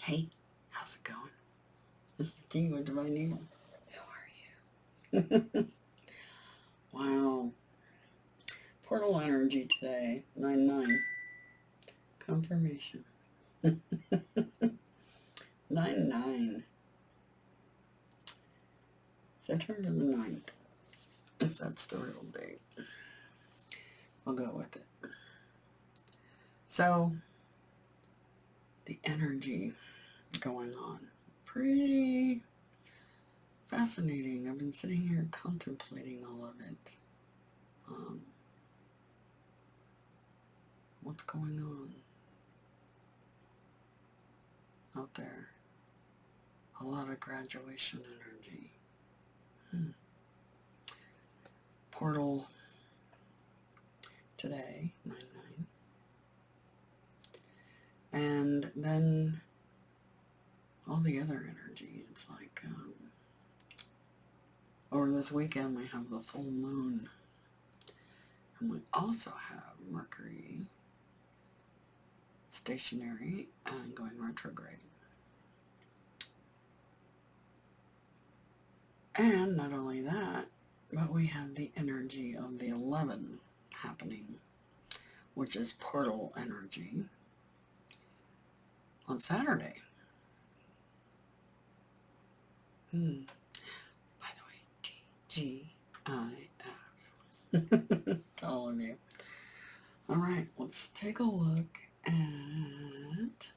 Hey, how's it going? This is Dee with Divine Needle. How are you? Wow. Portal energy today. 9-9. Confirmation. 9-9. September the 9th. If that's the real date. I'll go with it. So, the energy going on. Pretty fascinating. I've been sitting here contemplating all of it. What's going on out there? A lot of graduation energy. Portal today, 9-9. And then all the other energy. It's like, over this weekend we have the full moon. And we also have Mercury stationary and going retrograde. And not only that, but we have the energy of the 11 happening, which is portal energy, on Saturday. By the way, TGIF. To all of you. All right, let's take a look at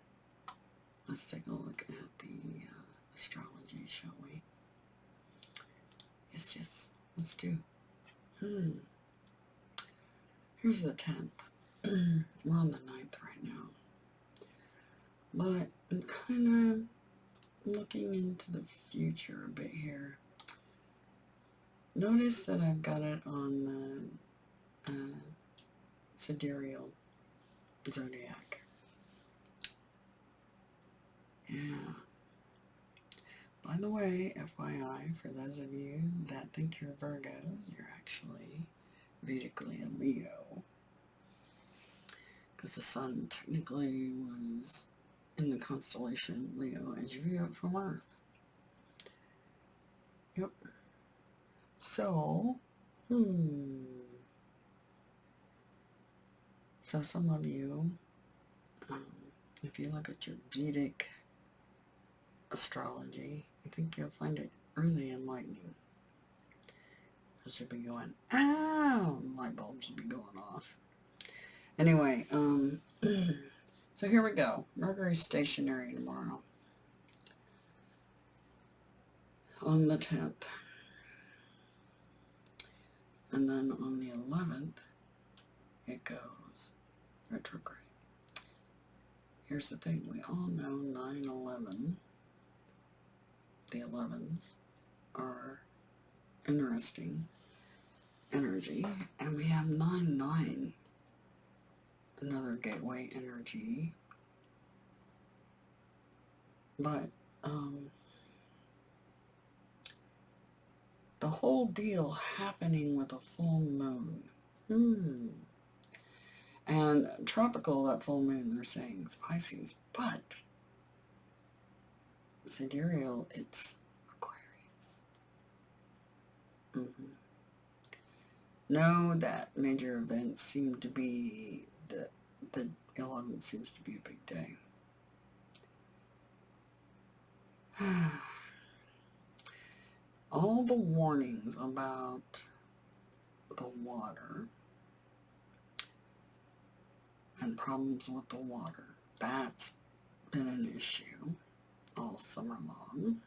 the astrology, shall we? Yes, let's do. Here's the 10th. We're on the 9th right now. But I'm kind of looking into the future a bit here. Notice that I've got it on the sidereal zodiac. Yeah. By the way, FYI, for those of you that think you're Virgos, you're actually Vedically a Leo. Because the sun technically was in the constellation Leo as you view it from Earth. Yep. So, So some of you, if you look at your Vedic astrology, I think you'll find it really enlightening. Because you'll be going, ow! Light bulbs will be going off. Anyway, so here we go. Mercury's stationary tomorrow. On the 10th. And then on the 11th, it goes retrograde. Here's the thing. We all know 9/11. The 11s are interesting energy. And we have 9-9. Another gateway energy. But, the whole deal happening with a full moon. And tropical, that full moon, they're saying, is Pisces. But sidereal, it's Aquarius. No, that major events seem to be, the 11th seems to be a big day. All the warnings about the water and problems with the water, that's been an issue all summer long,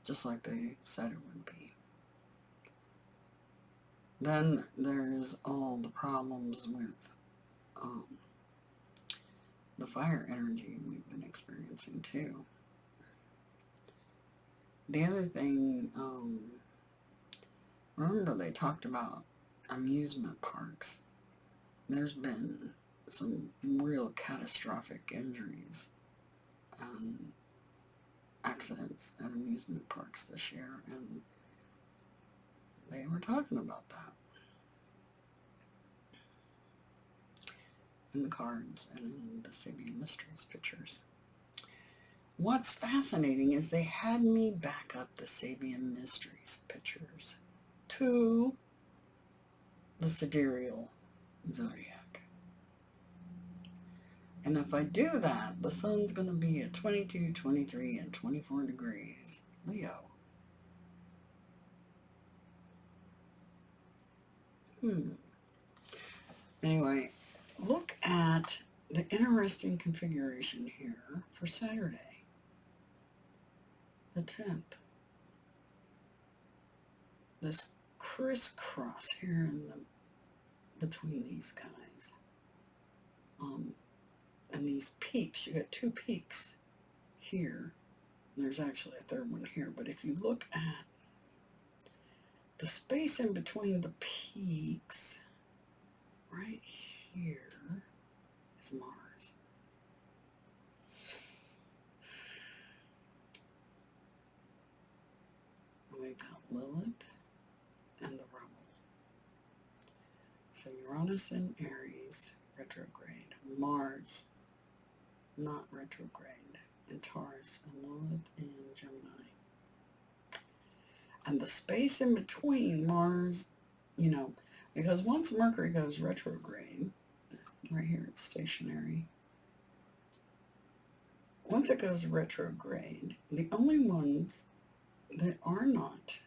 just like they said it would be. Then there's all the problems with the fire energy we've been experiencing too. The other thing, remember they talked about amusement parks. There's been some real catastrophic injuries and accidents at amusement parks this year, and they were talking about that in the cards and in the Sabian Mysteries pictures. What's fascinating is they had me back up the Sabian Mysteries pictures to the sidereal zodiac. And if I do that, the sun's going to be at 22, 23, and 24 degrees Leo. Anyway, look at the interesting configuration here for Saturday, the 10th. This crisscross here between these guys. And these peaks, you got two peaks here. And there's actually a third one here. But if you look at the space in between the peaks, right here is Mars. And we've got Lilith and the Rebel. So Uranus in Aries, retrograde. Mars, not retrograde, in Taurus, and Lilith in Gemini. And the space in between Mars, because once Mercury goes retrograde, right here it's stationary. Once it goes retrograde, the only ones that are not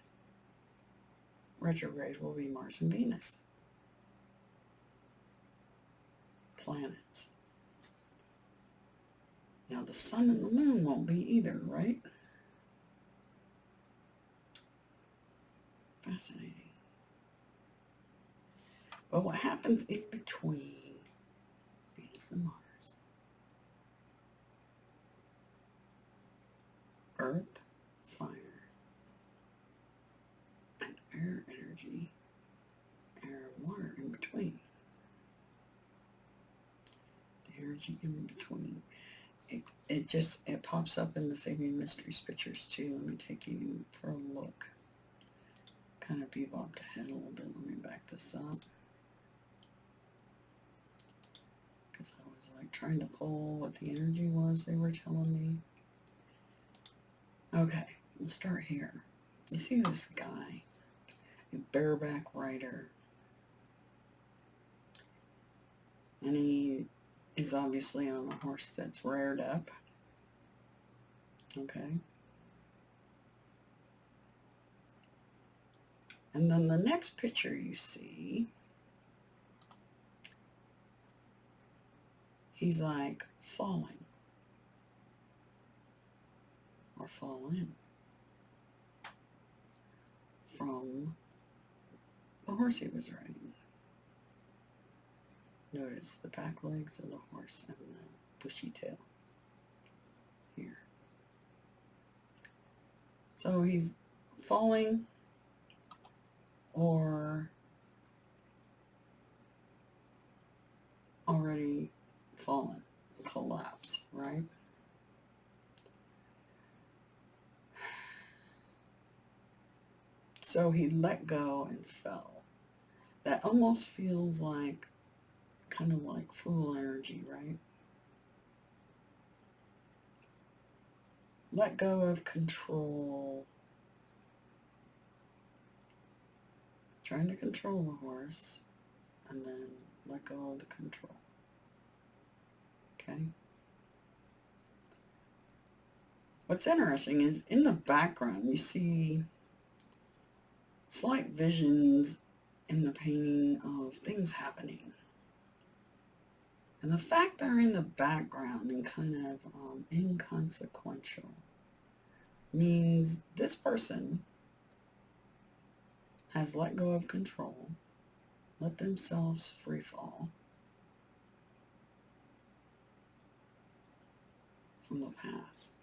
retrograde will be Mars and Venus. Planets. Now the sun and the moon won't be either, right? Fascinating. But what happens in between Venus and Mars? Earth, fire, and air energy, air and water in between. The energy in between. It pops up in the Sabian Mysteries pictures too. Let me take you for a look. Kind of bebopped ahead a little bit. Let me back this up. Because I was like trying to pull what the energy was they were telling me. Okay, we'll start here. You see this guy, a bareback rider. And he is obviously on a horse that's reared up. Okay. And then the next picture you see, he's like falling or fallen from the horse he was riding. Notice the back legs of the horse and the bushy tail here. So he's falling or already fallen, collapse, right? So he let go and fell. That almost feels like kind of like fool energy, right? Let go of control. Trying to control the horse and then let go of the control. Okay? What's interesting is in the background you see slight visions in the painting of things happening. And the fact they're in the background and kind of inconsequential means this person has let go of control, let themselves free fall from the past.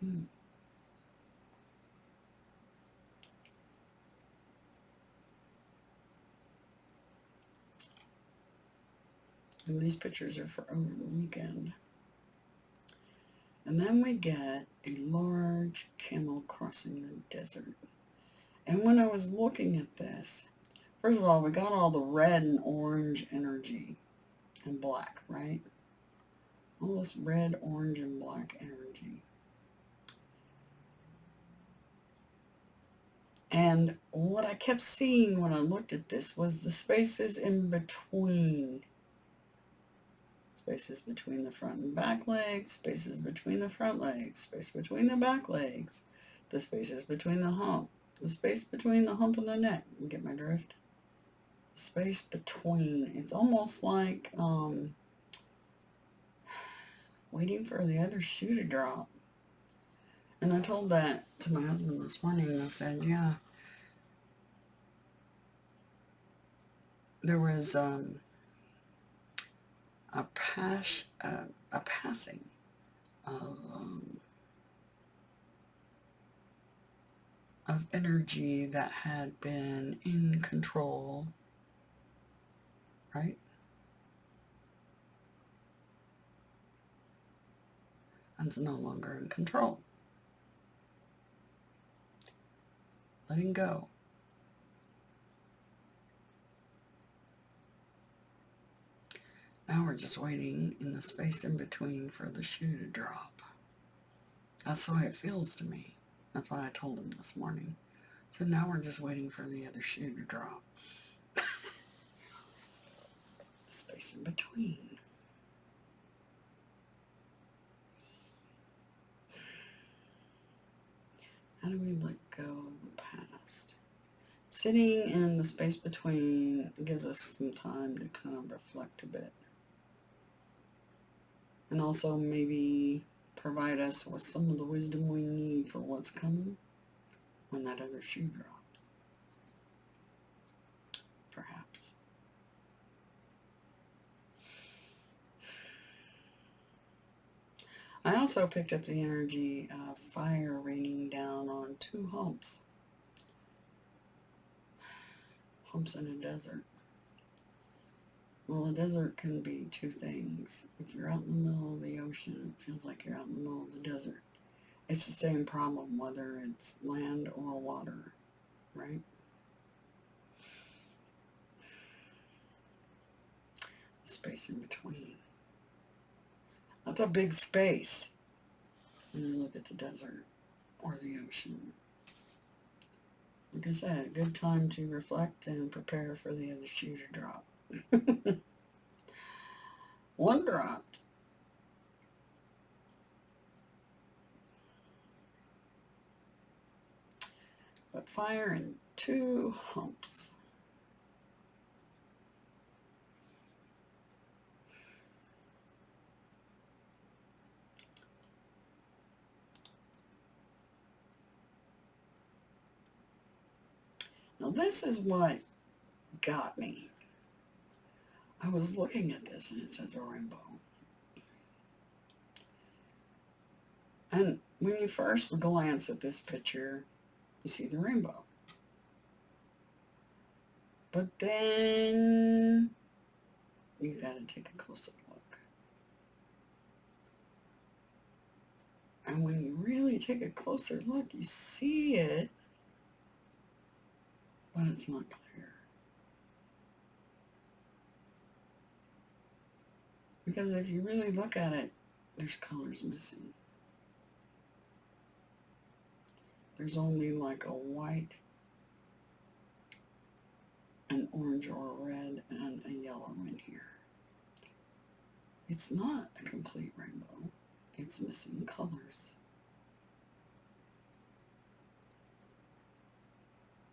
And these pictures are for over the weekend. And then we get a large camel crossing the desert. And when I was looking at this, first of all, we got all the red and orange energy and black, right? All this red, orange, and black energy. And what I kept seeing when I looked at this was the spaces in between. Spaces between the front and back legs, spaces between the front legs, space between the back legs, the spaces between the hump, the space between the hump and the neck. You get my drift? The space between. It's almost like waiting for the other shoe to drop. And I told that to my husband this morning. I said, yeah, there was a passing of energy that had been in control, right? And it's no longer in control. Letting go. Now we're just waiting in the space in between for the shoe to drop. That's the way it feels to me. That's what I told him this morning. So now we're just waiting for the other shoe to drop. The space in between. How do we let go of the past? Sitting in the space between gives us some time to kind of reflect a bit. And also maybe provide us with some of the wisdom we need for what's coming when that other shoe drops. Perhaps. I also picked up the energy of fire raining down on two humps. Humps in a desert. Well, a desert can be two things. If you're out in the middle of the ocean, it feels like you're out in the middle of the desert. It's the same problem, whether it's land or water, right? The space in between. That's a big space when you look at the desert or the ocean. Like I said, a good time to reflect and prepare for the other shoe to drop. One dropped. But fire in two humps. Now this is what got me. I was looking at this and it says a rainbow. And when you first glance at this picture, you see the rainbow. But then you got to take a closer look. And when you really take a closer look, you see it, but it's not clear. Because if you really look at it, there's colors missing. There's only like a white, an orange or a red, and a yellow in here. It's not a complete rainbow. It's missing colors.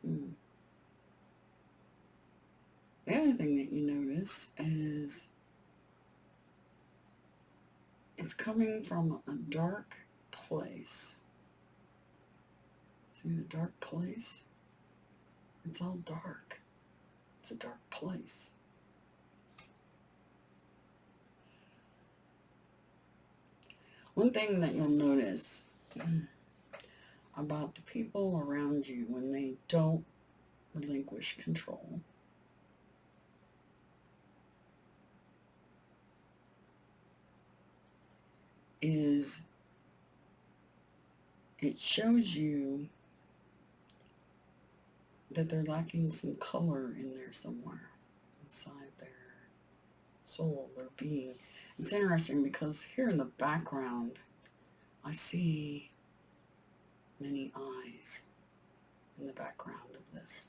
The other thing that you notice is it's coming from a dark place. See the dark place? It's all dark. It's a dark place. One thing that you'll notice about the people around you when they don't relinquish control is it shows you that they're lacking some color in there somewhere inside their soul, their being. It's interesting because here in the background, I see many eyes in the background of this.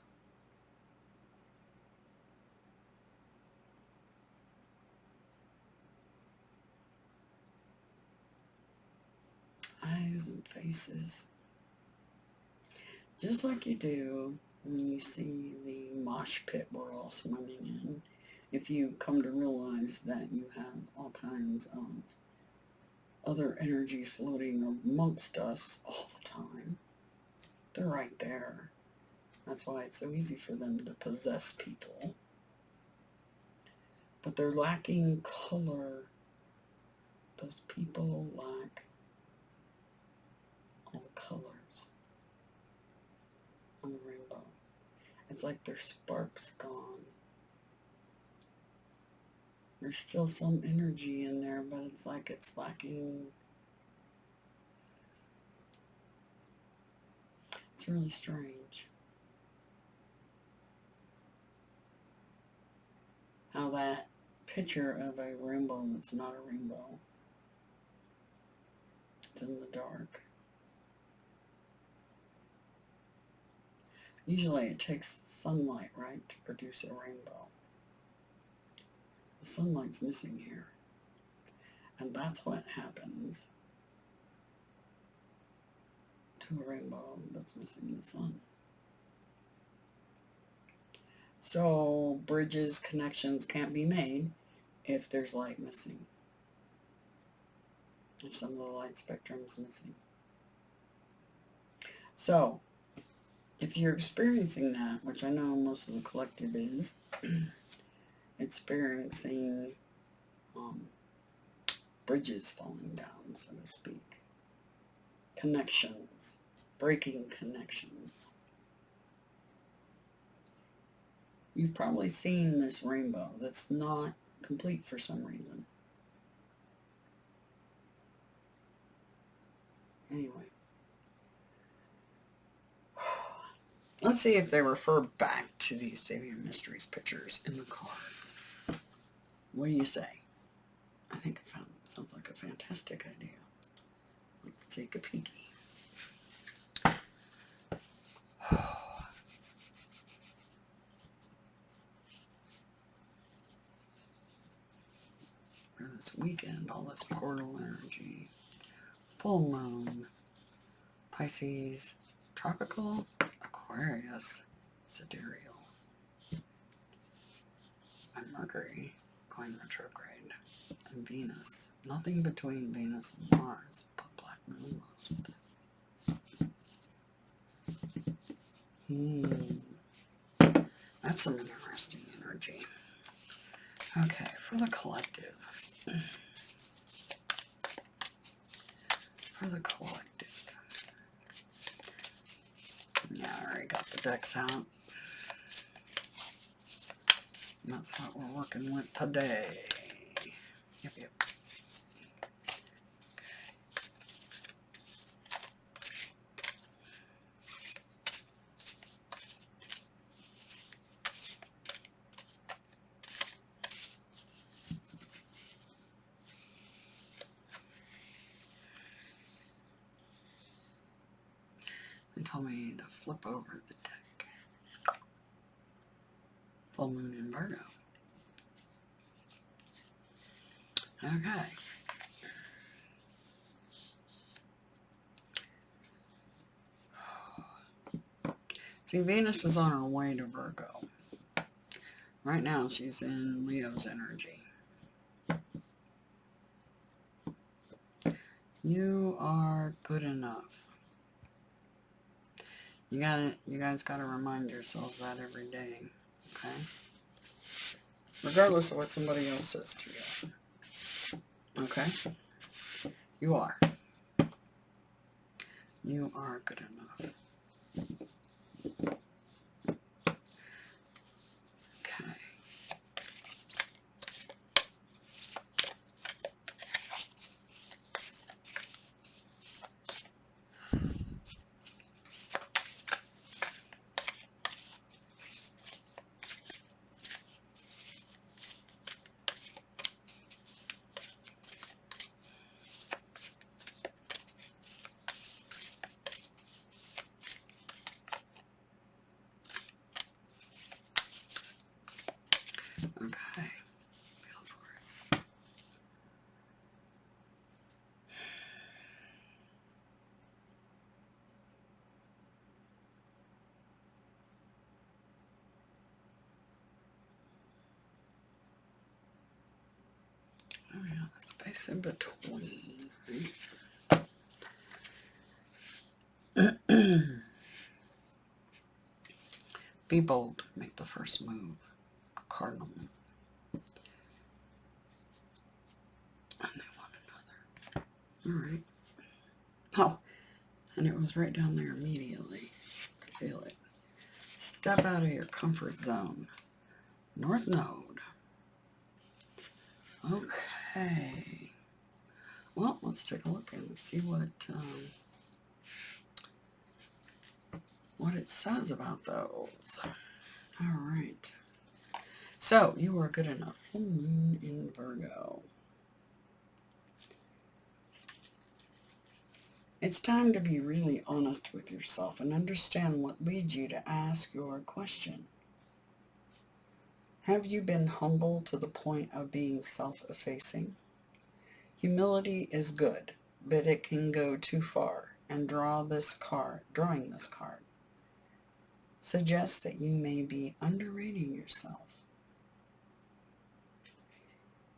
Eyes and faces. Just like you do when you see the mosh pit we're all swimming in. If you come to realize that you have all kinds of other energies floating amongst us all the time, they're right there. That's why it's so easy for them to possess people. But they're lacking color. Those people lack all the colors on the rainbow. It's like their spark's gone. There's still some energy in there, but it's like it's lacking. It's really strange how that picture of a rainbow that's not a rainbow, it's in the dark. Usually it takes sunlight, right, to produce a rainbow. The sunlight's missing here. And that's what happens to a rainbow that's missing the sun. So bridges, connections can't be made if there's light missing. If some of the light spectrum is missing. So, if you're experiencing that, which I know most of the collective is, experiencing bridges falling down, so to speak. Connections, breaking connections. You've probably seen this rainbow that's not complete for some reason. Anyway. Let's see if they refer back to these Sabian Mysteries pictures in the cards. What do you say? I think it sounds like a fantastic idea. Let's take a peeky. For this weekend, all this portal energy. Full moon. Pisces, tropical, Aquarius, sidereal, and Mercury going retrograde, and Venus. Nothing between Venus and Mars but black moon most. That's some interesting energy. Okay, for the collective. For the collective. Yeah, I already got the decks out. And that's what we're working with today. Yep. Okay. They told me to flip over the deck. Full moon in Virgo. Okay. See, Venus is on her way to Virgo. Right now, she's in Leo's energy. You are good enough. You guys gotta remind yourselves that every day, okay? Regardless of what somebody else says to you. Okay? You are. You are good enough. Okay. Okay. Feel for it. Oh yeah, the space in between, right? Be bold. Make the first move. Cardinal. And they want another. Alright. Oh, and it was right down there immediately. Feel it. Step out of your comfort zone. North Node. Okay. Well, let's take a look and see what it says about those. All right. So, you are good enough. Full moon in Virgo. It's time to be really honest with yourself and understand what leads you to ask your question. Have you been humble to the point of being self-effacing? Humility is good, but it can go too far, and drawing this card suggests that you may be underrating yourself.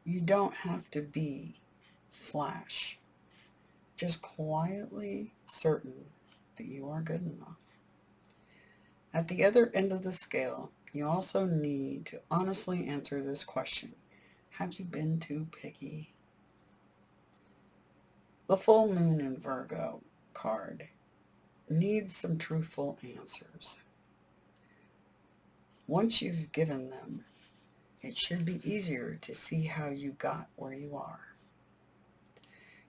You don't have to be flash, just quietly certain that you are good enough. At the other end of the scale, you also need to honestly answer this question. Have you been too picky? The full moon in Virgo card needs some truthful answers. Once you've given them, it should be easier to see how you got where you are.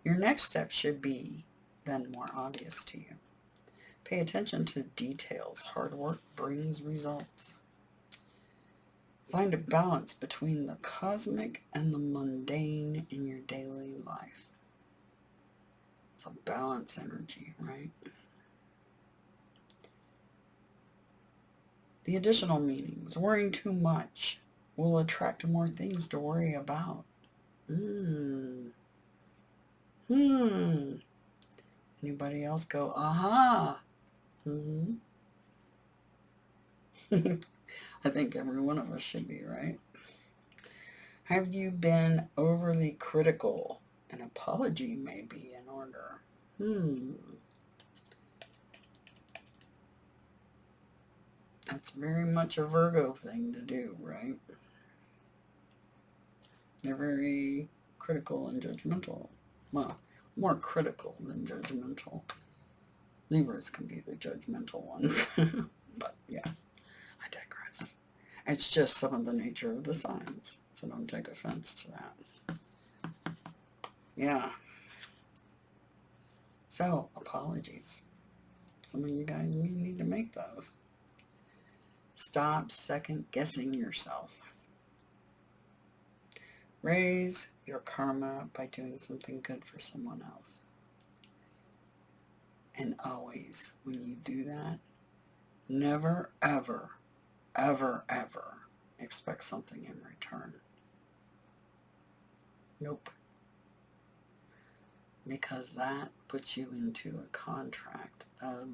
Your next step should be then more obvious to you. Pay attention to details. Hard work brings results. Find a balance between the cosmic and the mundane in your daily life. It's a balance energy, right? The additional meanings. Worrying too much will attract more things to worry about. Anybody else go, aha? I think every one of us should be, right? Have you been overly critical? An apology may be in order. That's very much a Virgo thing to do, right? They're very critical and judgmental. Well, more critical than judgmental. Libras can be the judgmental ones. But yeah, I digress. It's just some of the nature of the signs, so don't take offense to that. Yeah. So, apologies. Some of you guys need to make those. Stop second-guessing yourself. Raise your karma by doing something good for someone else. And always, when you do that, never, ever, ever, ever expect something in return. Nope. Because that puts you into a contract of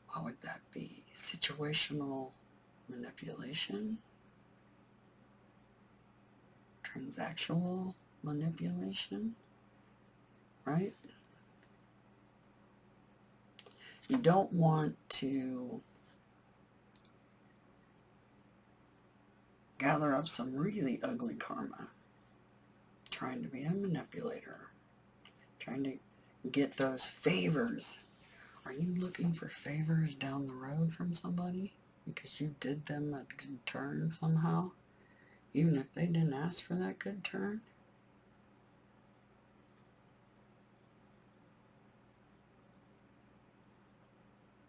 what would that be? Situational manipulation? Transactional manipulation? Right? You don't want to gather up some really ugly karma, trying to be a manipulator, trying to get those favors. Are you looking for favors down the road from somebody because you did them a good turn somehow, even if they didn't ask for that good turn?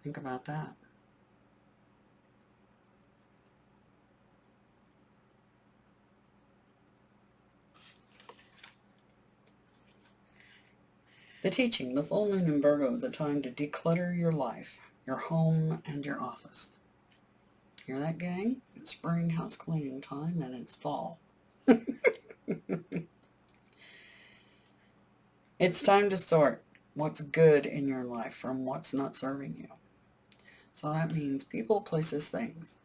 Think about that. The teaching, the full moon in Virgo, is a time to declutter your life. your home, and your office. Hear that, gang? It's spring house cleaning time and it's fall. It's time to sort what's good in your life from what's not serving you. So that means people, places, things.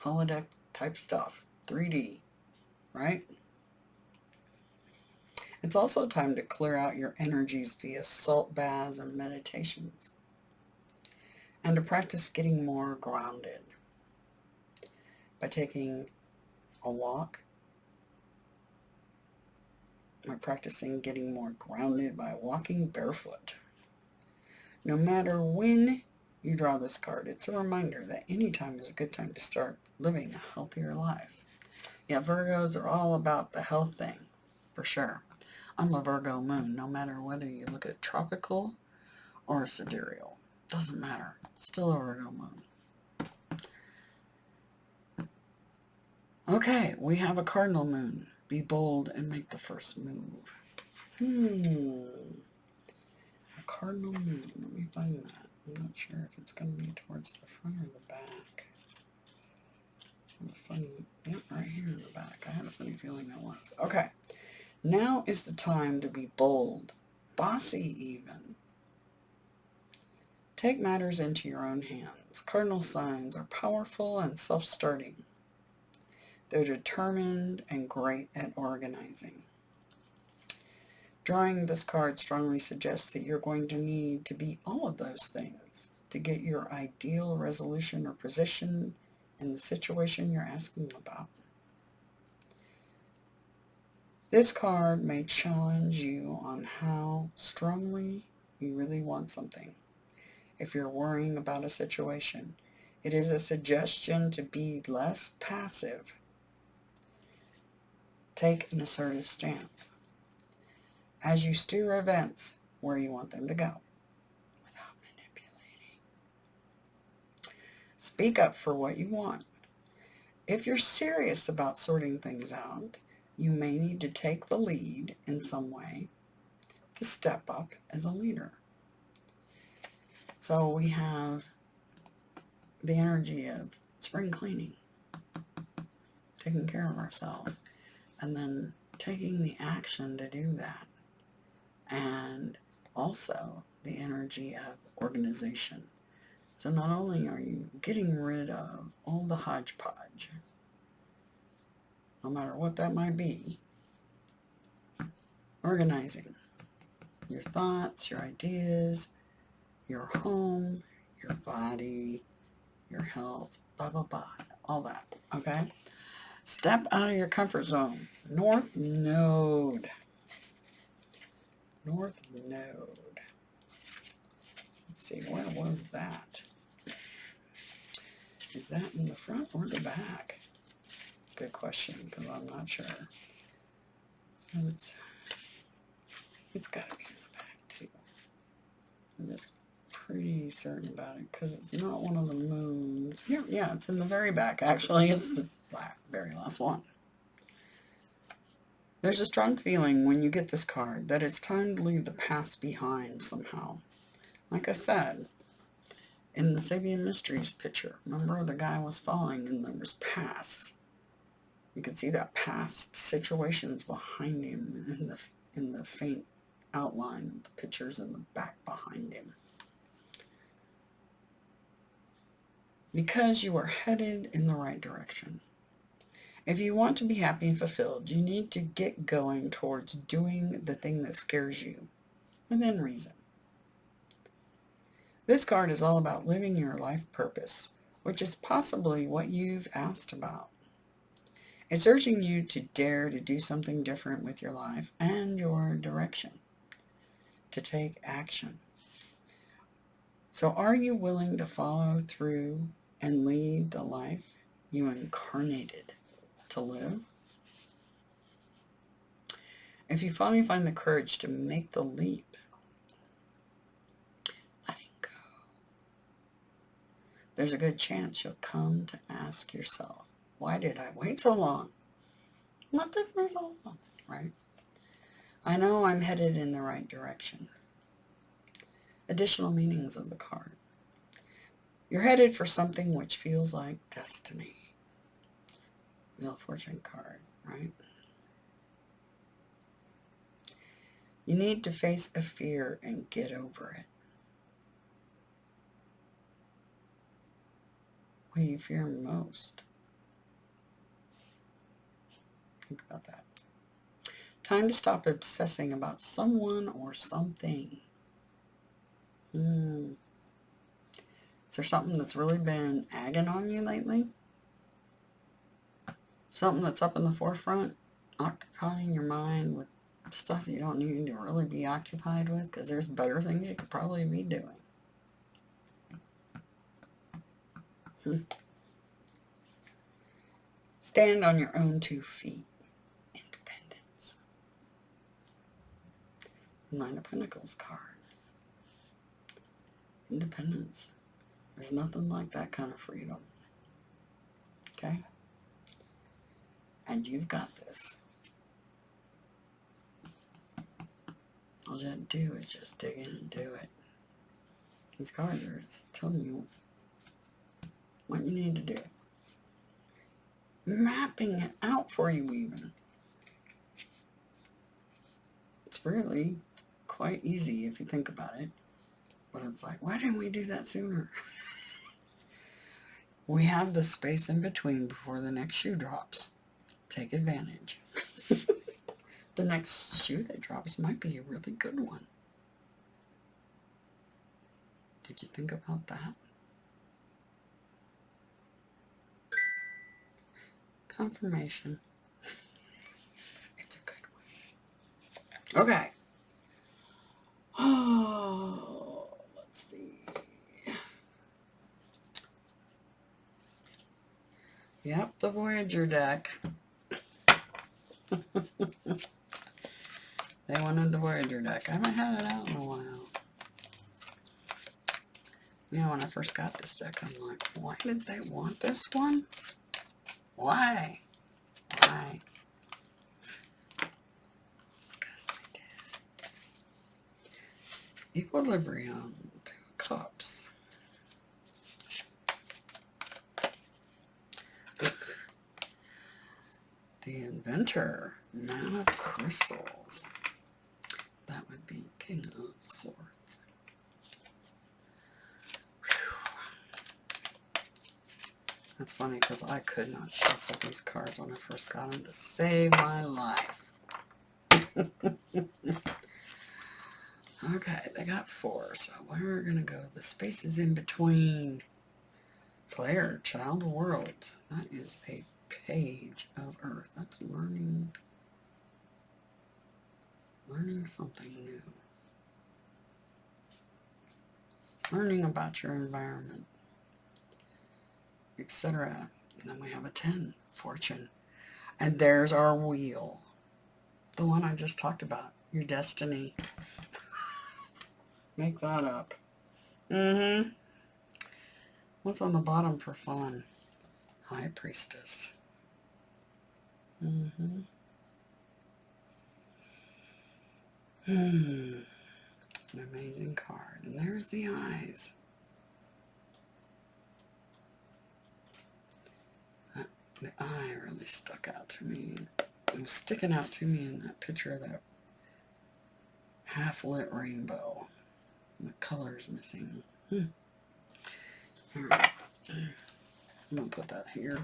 Holodeck type stuff. 3D, right? It's also time to clear out your energies via salt baths and meditations. And to practice getting more grounded by taking a walk, or practicing getting more grounded by walking barefoot. No matter when you draw this card, it's a reminder that any time is a good time to start living a healthier life. Yeah, Virgos are all about the health thing, for sure. I'm a Virgo moon, no matter whether you look at tropical or sidereal. Doesn't matter. It's still a Virgo moon. Okay, we have a cardinal moon. Be bold and make the first move. A cardinal moon. Let me find that. I'm not sure if it's going to be towards the front or the back. Yep, right here in the back. I had a funny feeling it was. Okay. Now is the time to be bold, bossy even. Take matters into your own hands. Cardinal signs are powerful and self-starting. They're determined and great at organizing. Drawing this card strongly suggests that you're going to need to be all of those things to get your ideal resolution or position in the situation you're asking about. This card may challenge you on how strongly you really want something. If you're worrying about a situation, it is a suggestion to be less passive. Take an assertive stance as you steer events where you want them to go without manipulating. Speak up for what you want. If you're serious about sorting things out, you may need to take the lead in some way to step up as a leader. So we have the energy of spring cleaning, taking care of ourselves, and then taking the action to do that. And also the energy of organization. So not only are you getting rid of all the hodgepodge, no matter what that might be, organizing your thoughts, your ideas, your home, your body, your health, blah, blah, blah, all that, okay? Step out of your comfort zone. North Node. North Node. Let's see, where was that? Is that in the front or the back? Good question, because I'm not sure. It's got to be in the back, too. I'm just pretty certain about it, because it's not one of the moons. Here, yeah, it's in the very back. Actually, it's the very last one. There's a strong feeling when you get this card that it's time to leave the past behind somehow. Like I said, in the Sabian Mysteries picture, remember the guy was falling and there was past. You could see that past situations behind him in the faint outline of the pictures in the back behind him. Because you are headed in the right direction. If you want to be happy and fulfilled, you need to get going towards doing the thing that scares you, within reason. This card is all about living your life purpose, which is possibly what you've asked about. It's urging you to dare to do something different with your life and your direction, to take action. So are you willing to follow through and lead the life you incarnated to live? If you finally find the courage to make the leap, letting go, there's a good chance you'll come to ask yourself, why did I wait so long? What took me so long, right? I know I'm headed in the right direction. Additional meanings of the card. You're headed for something which feels like destiny. Wheel of Fortune card, right? You need to face a fear and get over it. What do you fear most? Think about that. Time to stop obsessing about someone or something. Is there something that's really been nagging on you lately? Something that's up in the forefront, occupying your mind with stuff you don't need to really be occupied with, because there's better things you could probably be doing. Stand on your own 2 feet. Independence. Nine of Pentacles card. Independence. There's nothing like that kind of freedom. Okay? And you've got this. All you have to do is just dig in and do it. These cards are just telling you what you need to do. Mapping it out for you even. It's really quite easy if you think about it. But it's like, why didn't we do that sooner? We have the space in between before the next shoe drops. Take advantage. The next shoe that drops might be a really good one. Did you think about that? Confirmation. It's a good one. Okay. Oh, let's see. Yep, the Voyager deck. They wanted the Voyager deck. I haven't had it out in a while. You know, when I first got this deck, I'm like, why did they want this one? Why? Why? Because they did. Equilibrium, 2 of Cups. The Inventor, Man of Crystals. That would be King of Swords. That's funny because I could not shuffle these cards when I first got them to save my life. Okay, they got 4, so we're going to go. The spaces in between. Player, Child World. That is a Page of Earth. That's learning something new. Learning about your environment, etc. And then we have a 10, Fortune. And there's our wheel. The one I just talked about. Your destiny. Make that up. What's on the bottom for fun? High Priestess. An amazing card. And there's the eyes. The eye really stuck out to me. It was sticking out to me in that picture of that half-lit rainbow. The color's missing. Alright. I'm going to put that here.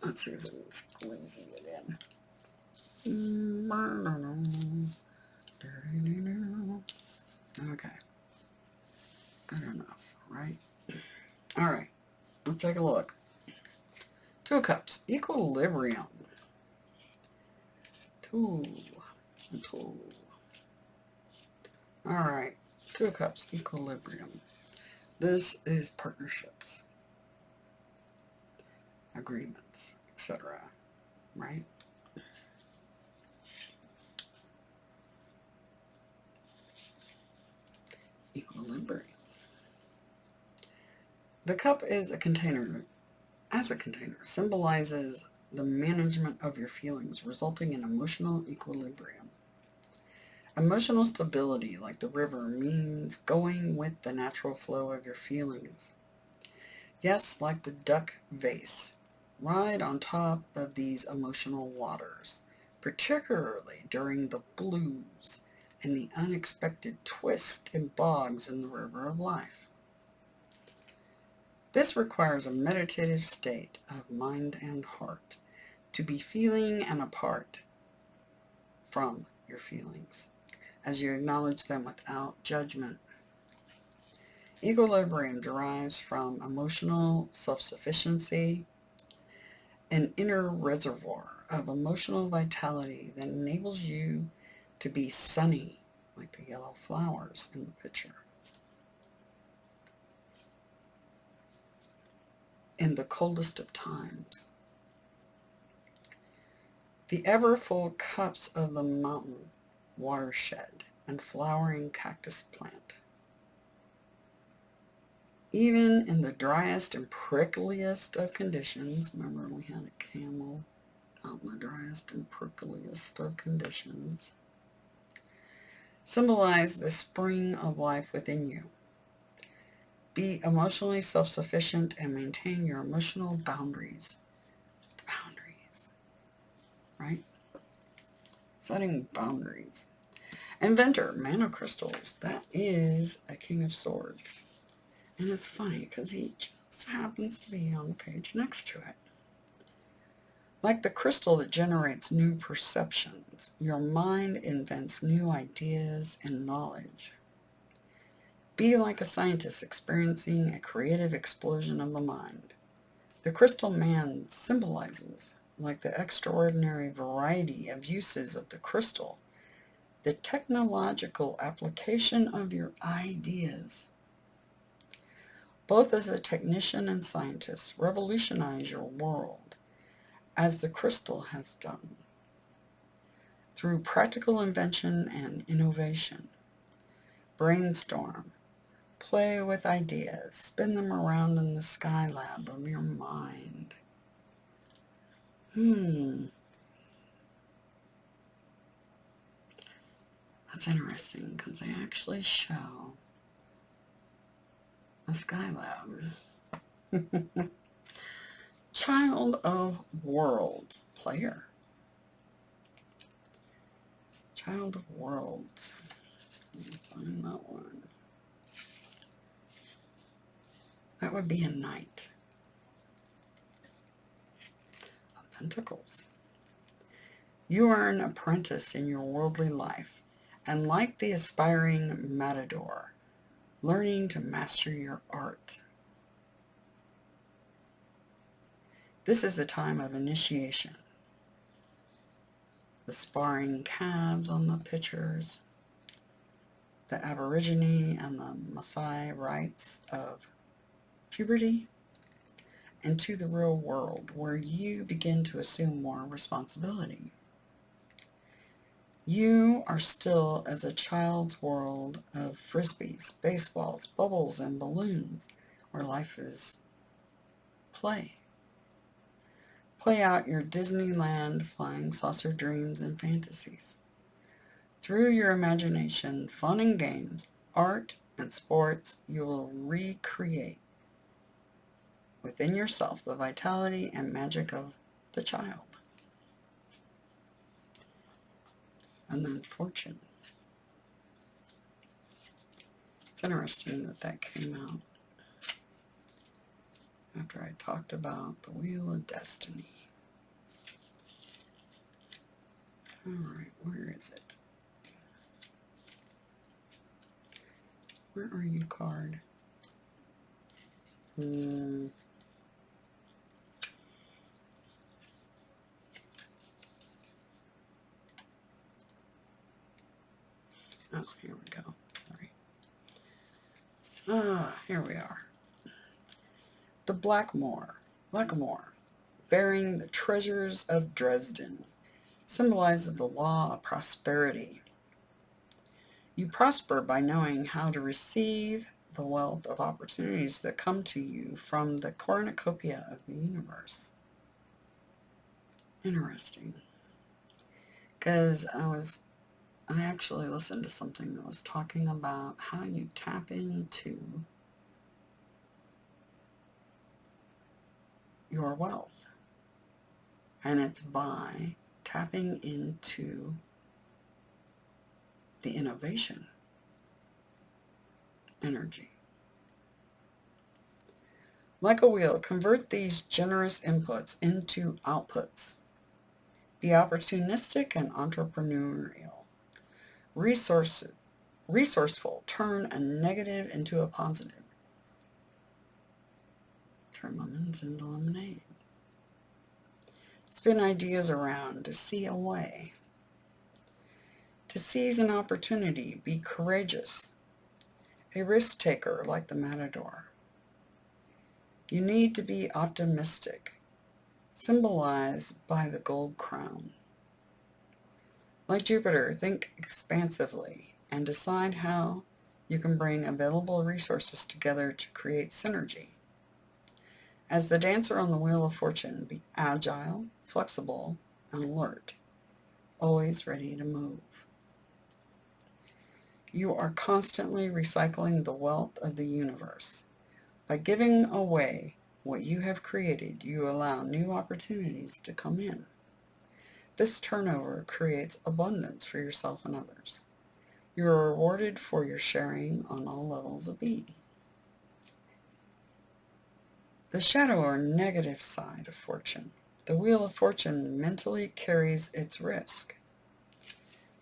Let's see if we can squeeze it in. Okay. Good enough, right? Alright. Let's take a look. 2 of Cups. Equilibrium. 2. Alright. 2 of Cups. Equilibrium. This is partnerships. Agreements. Etc. Right? Equilibrium. The cup is a container. As a container, symbolizes the management of your feelings, resulting in emotional equilibrium. Emotional stability, like the river, means going with the natural flow of your feelings. Yes, like the duck vase, ride on top of these emotional waters, particularly during the blues and the unexpected twists and bogs in the river of life. This requires a meditative state of mind and heart, to be feeling and apart from your feelings, as you acknowledge them without judgment. Equilibrium derives from emotional self-sufficiency, an inner reservoir of emotional vitality that enables you to be sunny, like the yellow flowers in the picture. In the coldest of times, the ever-full cups of the mountain watershed and flowering cactus plant. Even in the driest and prickliest of conditions, remember we had a camel out in the driest and prickliest of conditions, symbolize the spring of life within you. Be emotionally self-sufficient and maintain your emotional boundaries. Boundaries, right? Setting boundaries. Inventor, mana crystals. That is a King of Swords. And it's funny because he just happens to be on the page next to it. Like the crystal that generates new perceptions, your mind invents new ideas and knowledge. Be like a scientist experiencing a creative explosion of the mind. The crystal man symbolizes, like the extraordinary variety of uses of the crystal, the technological application of your ideas. Both as a technician and scientist, revolutionize your world, as the crystal has done, through practical invention and innovation. Brainstorm, play with ideas, spin them around in the skylab of your mind. That's interesting because they actually show a skylab. Child of Worlds player. Child of Worlds. Let me find that one. That would be a knight. Of Pentacles. You are an apprentice in your worldly life, and like the aspiring matador, learning to master your art. This is a time of initiation. The sparring calves on the pictures, the Aborigine and the Maasai rites of puberty, into the real world where you begin to assume more responsibility. You are still as a child's world of frisbees, baseballs, bubbles, and balloons, where life is play. Play out your Disneyland flying saucer dreams and fantasies. Through your imagination, fun and games, art and sports, you will recreate within yourself the vitality and magic of the child. And then fortune. It's interesting that that came out after I talked about the Wheel of Destiny. All right, where is it? Where are you, card? Oh, here we go. Sorry. Here we are. The Blackamoor, bearing the treasures of Dresden, symbolizes the law of prosperity. You prosper by knowing how to receive the wealth of opportunities that come to you from the cornucopia of the universe. Interesting. Because I was I actually listened to something that was talking about how you tap into your wealth. And it's by tapping into the innovation energy. Like a wheel, convert these generous inputs into outputs. Be opportunistic and entrepreneurial. Resourceful. Turn a negative into a positive. Turn lemons into lemonade. Spin ideas around to see a way. To seize an opportunity, be courageous. A risk taker like the matador. You need to be optimistic, symbolized by the gold crown. Like Jupiter, think expansively and decide how you can bring available resources together to create synergy. As the dancer on the Wheel of Fortune, be agile, flexible, and alert, always ready to move. You are constantly recycling the wealth of the universe. By giving away what you have created, you allow new opportunities to come in. This turnover creates abundance for yourself and others. You are rewarded for your sharing on all levels of being. The shadow or negative side of fortune. The Wheel of Fortune mentally carries its risk.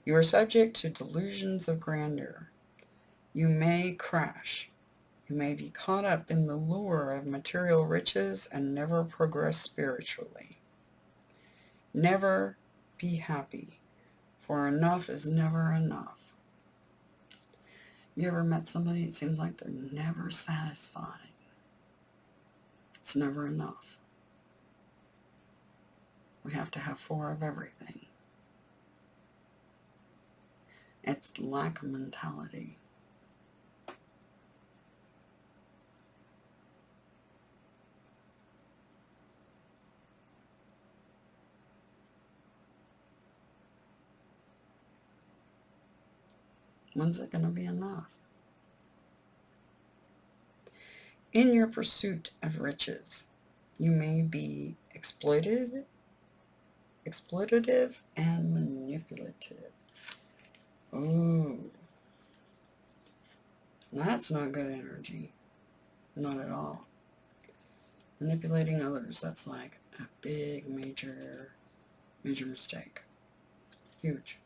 You are subject to delusions of grandeur. You may crash. You may be caught up in the lure of material riches and never progress spiritually. Never be happy, for enough is never enough. You ever met somebody, it seems like they're never satisfied. It's never enough. We have to have 4 of everything. It's lack mentality. When's it going to be enough? In your pursuit of riches, you may be exploitative and manipulative. Ooh. That's not good energy. Not at all. Manipulating others, that's like a big, major mistake. Huge.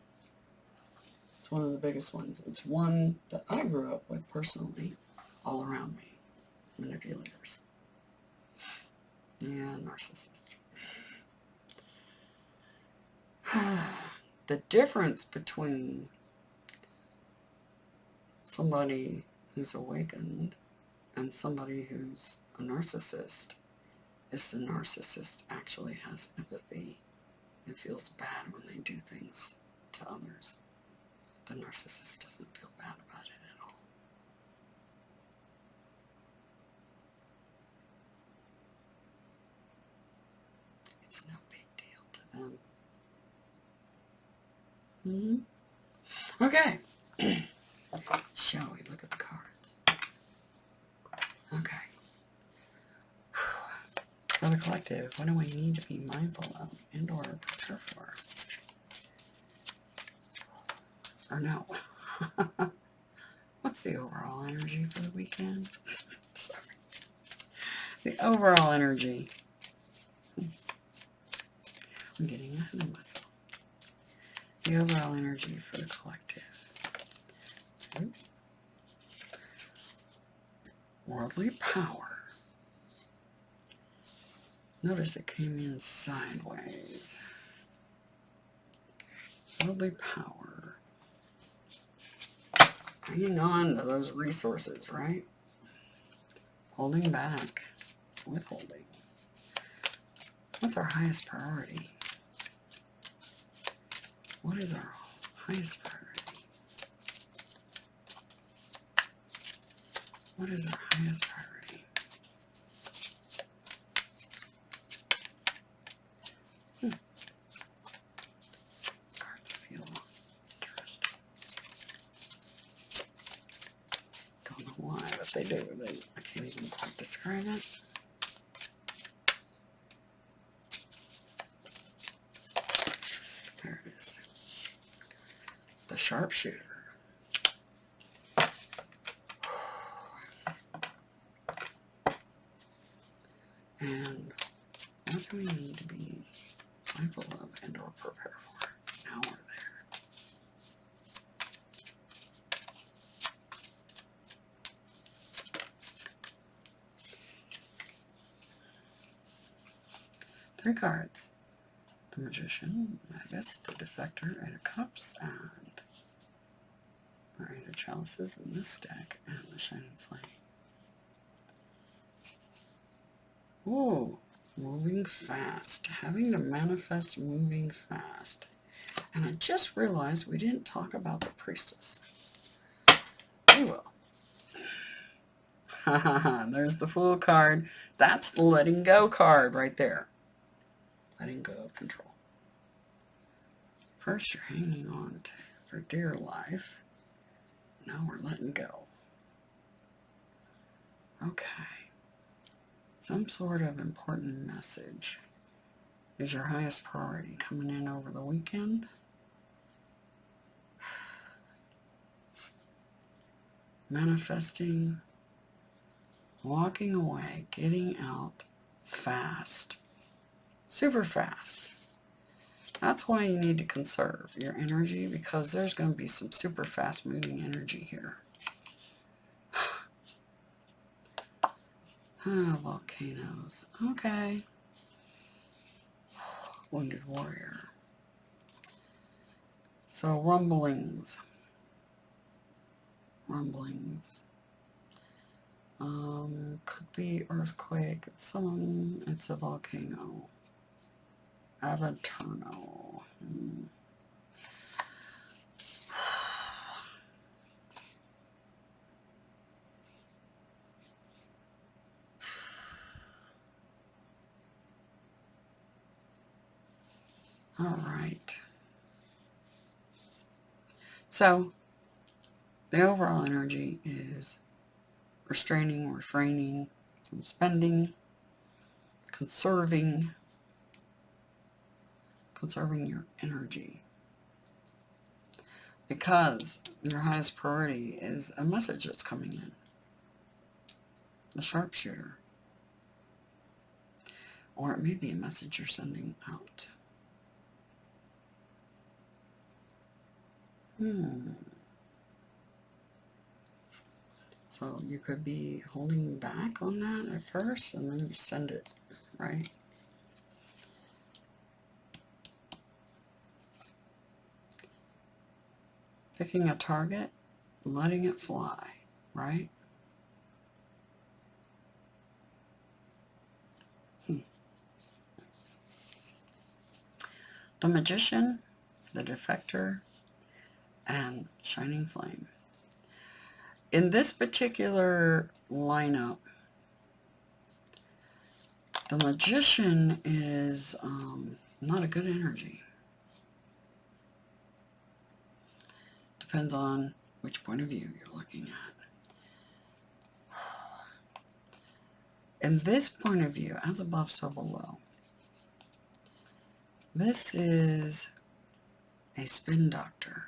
It's one of the biggest ones. It's one that I grew up with personally, all around me. Manipulators. Yeah, narcissists. The difference between somebody who's awakened and somebody who's a narcissist is the narcissist actually has empathy and feels bad when they do things to others. The narcissist doesn't feel bad about it at all. It's no big deal to them. Okay. Shall we look at the cards? Okay. For the collective, what do we need to be mindful of and or prepare for? Or no. What's the overall energy for the weekend? Sorry. The overall energy. I'm getting ahead of myself. The overall energy for the collective. Okay. Worldly power. Notice it came in sideways. Worldly power. Hanging on to those resources, right? Holding back. Withholding. What's our highest priority? What is our highest priority? What is our highest priority? Cards feel interesting. why, but they do. I can't even quite describe it. There it is. The sharpshooter. And what do we need to be mindful of and or prepare for? Now we're there. Three cards. The Magician, Magus, the Defector, Eight of Cups, and the Eight of Chalices in this deck, and the Shining Flame. Ooh, moving fast. Having to manifest moving fast. And I just realized we didn't talk about the Priestess. We will. There's the Fool card. That's the letting go card right there. Letting go of control. First, you're hanging on to for dear life. Now we're letting go. Okay. Some sort of important message is your highest priority coming in over the weekend. Manifesting, walking away, getting out fast, super fast. That's why you need to conserve your energy, because there's going to be some super fast moving energy here. Volcanoes. Okay. Wounded warrior. So rumblings. Rumblings. Could be earthquake. It's a volcano. Avaternal. All right. So, the overall energy is restraining, refraining from spending, conserving your energy. Because your highest priority is a message that's coming in. The sharpshooter. Or it may be a message you're sending out. So you could be holding back on that at first and then you send it, right? Picking a target, letting it fly, right? The Magician, the Defector, and Shining Flame. In this particular lineup, the Magician is not a good energy. Depends on which point of view you're looking at. In this point of view, as above, so below, this is a spin doctor.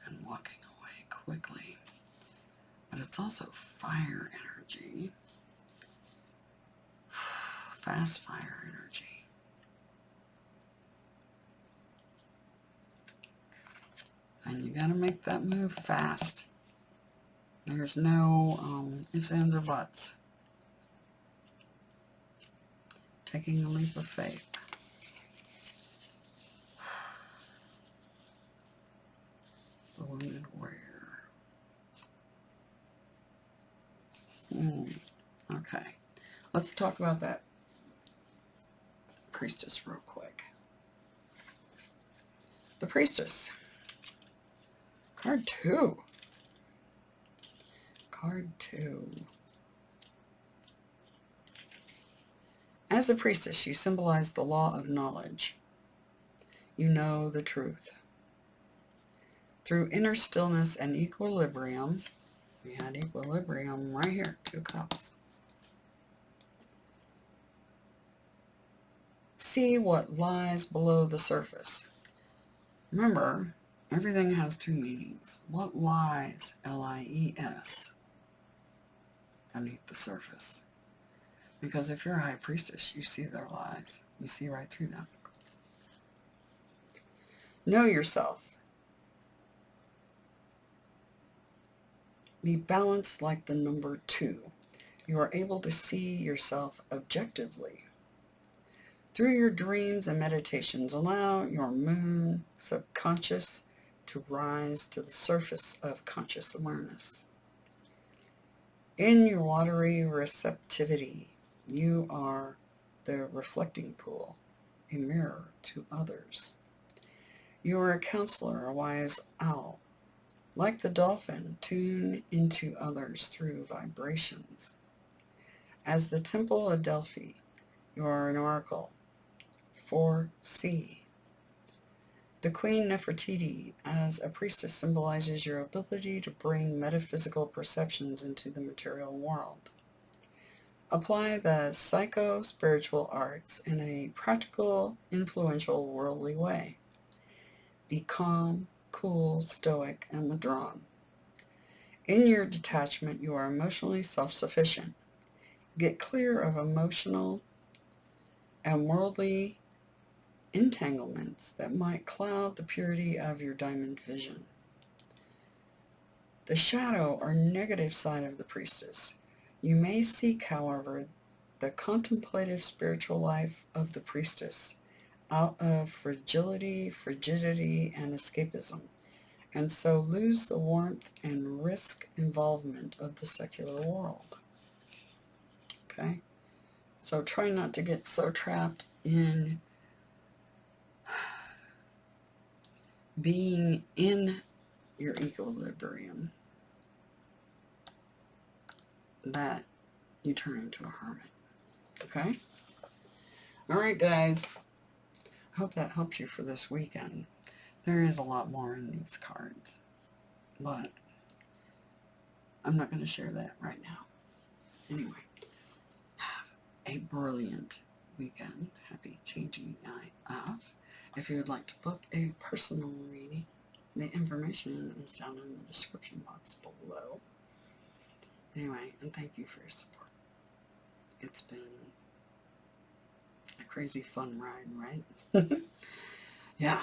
And walking away quickly. But it's also fire energy. Fast fire energy. And you gotta make that move fast. There's no ifs, ands, or buts. Taking a leap of faith. The Wounded Warrior. Okay. Let's talk about that Priestess real quick. The Priestess. Card 2. Card 2. As a priestess, you symbolize the law of knowledge. You know the truth. Through inner stillness and equilibrium, we had equilibrium right here, 2 cups. See what lies below the surface. Remember, everything has 2 meanings. What lies, L-I-E-S, beneath the surface? Because if you're a high priestess, you see their lies. You see right through them. Know yourself. Be balanced like the number 2. You are able to see yourself objectively. Through your dreams and meditations, allow your moon subconscious to rise to the surface of conscious awareness. In your watery receptivity, you are the reflecting pool, a mirror to others. You are a counselor, a wise owl. Like the dolphin, tune into others through vibrations. As the Temple of Delphi, you are an oracle. 4C. The Queen Nefertiti, as a priestess, symbolizes your ability to bring metaphysical perceptions into the material world. Apply the psycho-spiritual arts in a practical, influential, worldly way. Be calm, cool, stoic, and withdrawn. In your detachment, you are emotionally self-sufficient. Get clear of emotional and worldly entanglements that might cloud the purity of your diamond vision. The shadow or negative side of the priestess. You may seek, however, the contemplative spiritual life of the priestess out of frigidity, and escapism, and so lose the warmth and risk involvement of the secular world. Okay? So try not to get so trapped in being in your equilibrium that you turn into a hermit. Okay? Alright, guys. I hope that helps you for this weekend. There is a lot more in these cards, but I'm not going to share that right now. Anyway, have a brilliant weekend. Happy TGIF. If you would like to book a personal reading, the information is down in the description box below. Anyway, and thank you for your support. It's been a crazy fun ride, right? Yeah.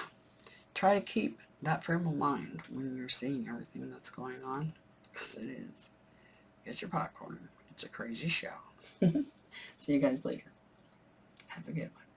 Try to keep that frame of mind when you're seeing everything that's going on, because it is. Get your popcorn. It's a crazy show. See you guys later. Have a good one.